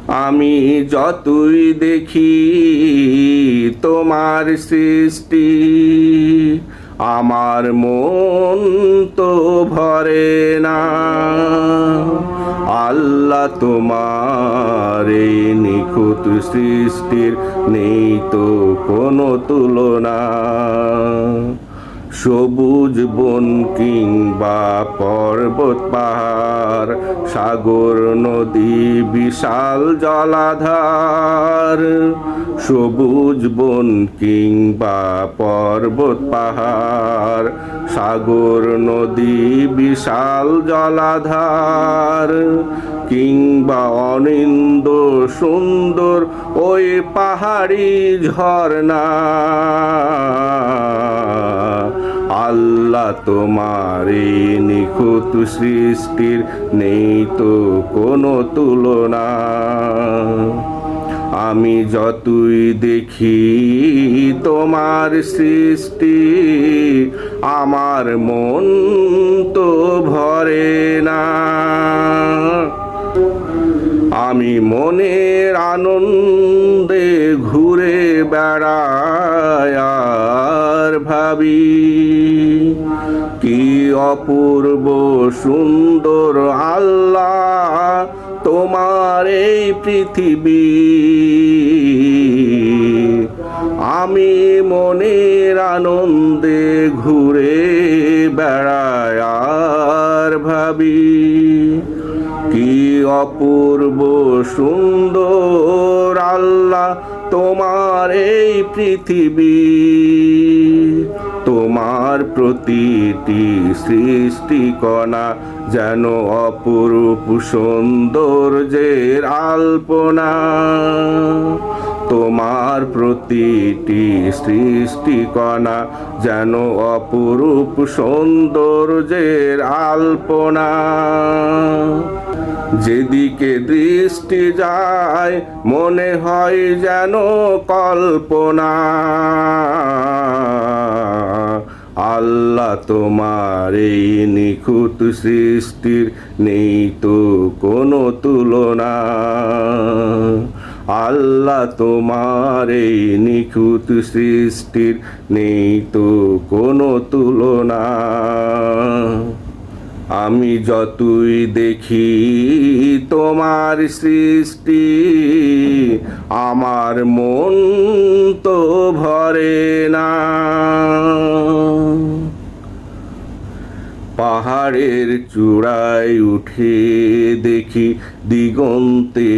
আমি যতই দেখি তোমার সৃষ্টি, আমার মন তো ভরে না। আল্লাহ, তোমার এই নিখুঁত সৃষ্টির নেই তো কোনো তুলনা। সবুজ বন কিংবা পর্বত পাহাড়, সাগর নদী বিশাল জলাধার। সবুজ বন কিংবা পর্বত পাহাড়, সাগর নদী বিশাল জলাধার। কিংবা অনিন্দ সুন্দর ওই পাহাড়ি ঝর্ণা। আল্লাহ, তোমার এই নিখুঁত সৃষ্টির নেই তো কোনো তুলনা। আমি যতই দেখি তোমার সৃষ্টি, আমার মন তো ভরে না। আমি মনের আনন্দে ঘুরে বেড়াই আর ভাবি, কি অপূর্ব সুন্দর আল্লাহ তোমার এই পৃথিবী। আমি মনের আনন্দে ঘুরে বেড়াই আর ভাবি, কি অপূর্ব সুন্দর আল্লাহ তোমার এই পৃথিবী। তোমার প্রতিটি সৃষ্টিকণা যেন অপরূপ সৌন্দর্যের আলপনা। তোমার প্রতিটি সৃষ্টিকণা যেন অপরূপ সৌন্দর্যের আলপনা। যেদিকে দৃষ্টি যায় মনে হয় যেন কল্পনা। আল্লাহ, তোমার এই নিখুঁত সৃষ্টির নেই তো কোনো তুলনা। আল্লাহ, তোমার এই নিখুঁত সৃষ্টির নেই তো কোনো তুলনা। আমি যতই দেখি তোমার সৃষ্টি, আমার মন তো ভরে না। পাহাড়ের চূড়ায় উঠে দেখি দিগন্তে